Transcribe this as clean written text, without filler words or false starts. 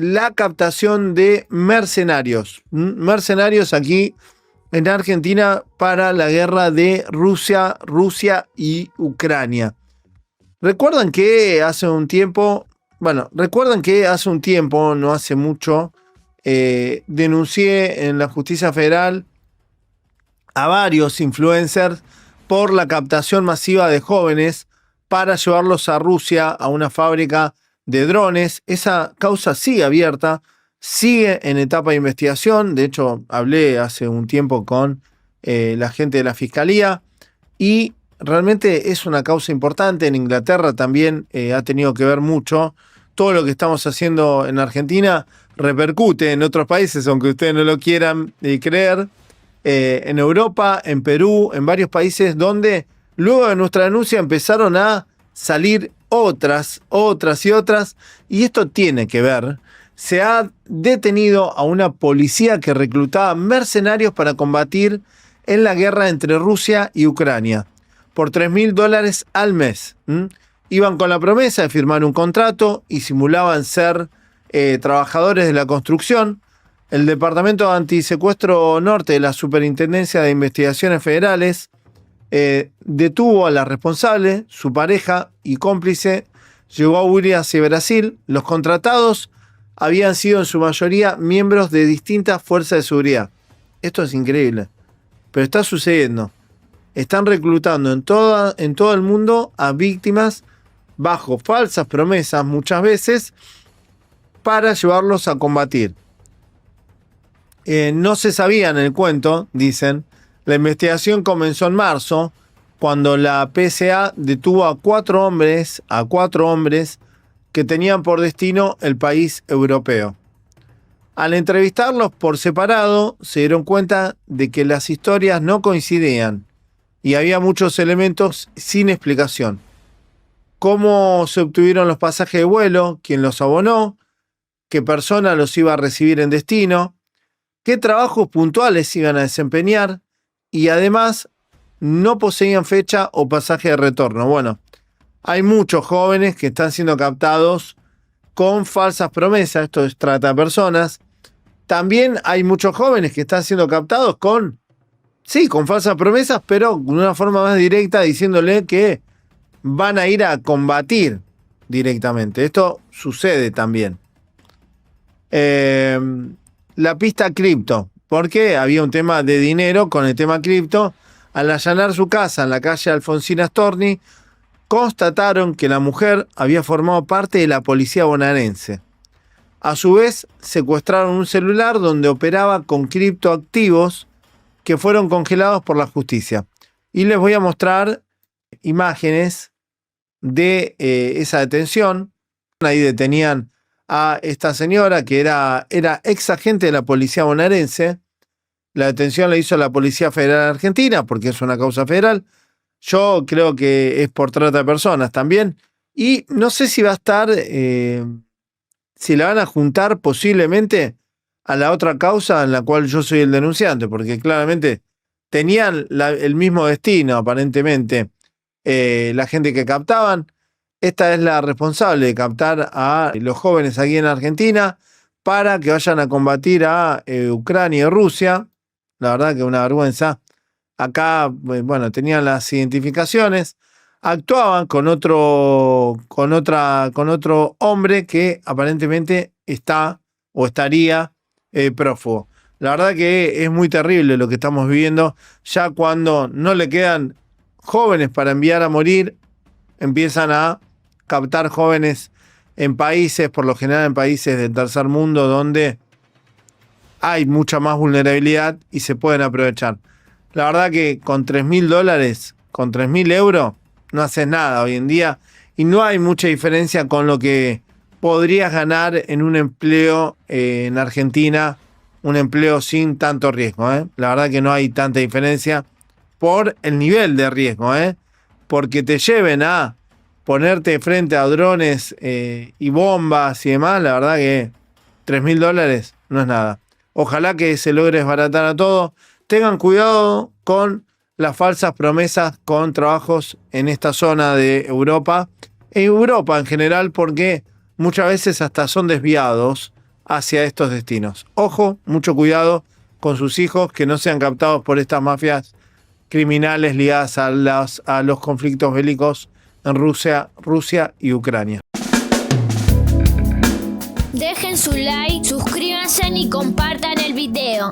la captación de mercenarios. Mercenarios aquí en Argentina para la guerra de Rusia y Ucrania. Recuerdan que hace un tiempo, no hace mucho, denuncié en la Justicia Federal a varios influencers por la captación masiva de jóvenes para llevarlos a Rusia a una fábrica de drones. Esa causa sigue abierta, sigue en etapa de investigación. De hecho, hablé hace un tiempo con la gente de la Fiscalía y realmente es una causa importante. En Inglaterra también ha tenido que ver mucho. Todo lo que estamos haciendo en Argentina repercute en otros países, aunque ustedes no lo quieran creer. En Europa, en Perú, en varios países donde luego de nuestra denuncia empezaron a salir otras, y esto tiene que ver. Se ha detenido a una policía que reclutaba mercenarios para combatir en la guerra entre Rusia y Ucrania por $3.000 al mes. Iban con la promesa de firmar un contrato y simulaban ser trabajadores de la construcción. El Departamento Antisecuestro Norte de la Superintendencia de Investigaciones Federales detuvo a la responsable, su pareja y cómplice, llegó a huir hacia Brasil. Los contratados habían sido en su mayoría miembros de distintas fuerzas de seguridad. Esto es increíble, pero está sucediendo. Están reclutando en todo el mundo a víctimas bajo falsas promesas muchas veces para llevarlos a combatir. No se sabía en el cuento, dicen. La investigación comenzó en marzo, cuando la PSA detuvo a cuatro hombres que tenían por destino el país europeo. Al entrevistarlos por separado, se dieron cuenta de que las historias no coincidían y había muchos elementos sin explicación. ¿Cómo se obtuvieron los pasajes de vuelo? ¿Quién los abonó? ¿Qué persona los iba a recibir en destino? ¿Qué trabajos puntuales iban a desempeñar? Y además, no poseían fecha o pasaje de retorno. Bueno, hay muchos jóvenes que están siendo captados con falsas promesas. Esto es trata de personas. También hay muchos jóvenes que están siendo captados con falsas promesas, pero de una forma más directa, diciéndole que van a ir a combatir directamente. Esto sucede también. La pista cripto, porque había un tema de dinero con el tema cripto. Al allanar su casa en la calle Alfonsina Storni, constataron que la mujer había formado parte de la policía bonaerense. A su vez, secuestraron un celular donde operaba con criptoactivos que fueron congelados por la justicia. Y les voy a mostrar imágenes de esa detención. Ahí detenían a esta señora que era ex agente de la policía bonaerense. La detención la hizo la Policía Federal Argentina porque es una causa federal. Yo creo que es por trata de personas también. Y no sé si va a estar, si la van a juntar posiblemente a la otra causa en la cual yo soy el denunciante, porque claramente tenían el mismo destino aparentemente la gente que captaban. Esta es la responsable de captar a los jóvenes aquí en Argentina para que vayan a combatir a Ucrania y Rusia. La verdad que una vergüenza. Acá, bueno, tenían las identificaciones. Actuaban con otro hombre que aparentemente está o estaría prófugo. La verdad que es muy terrible lo que estamos viviendo. Ya cuando no le quedan jóvenes para enviar a morir, empiezan a captar jóvenes en países, por lo general en países del tercer mundo, donde hay mucha más vulnerabilidad y se pueden aprovechar. La verdad que con $3.000, con 3.000 euros, no haces nada hoy en día y no hay mucha diferencia con lo que podrías ganar en un empleo en Argentina, un empleo sin tanto riesgo. La verdad que no hay tanta diferencia por el nivel de riesgo, porque te lleven a ponerte frente a drones y bombas y demás. La verdad que $3.000 no es nada. Ojalá que se logre desbaratar a todo. Tengan cuidado con las falsas promesas con trabajos en esta zona de Europa. En Europa en general, porque muchas veces hasta son desviados hacia estos destinos. Ojo, mucho cuidado con sus hijos, que no sean captados por estas mafias criminales ligadas a los conflictos bélicos en Rusia y Ucrania. Dejen su like, suscríbanse y compartan el video.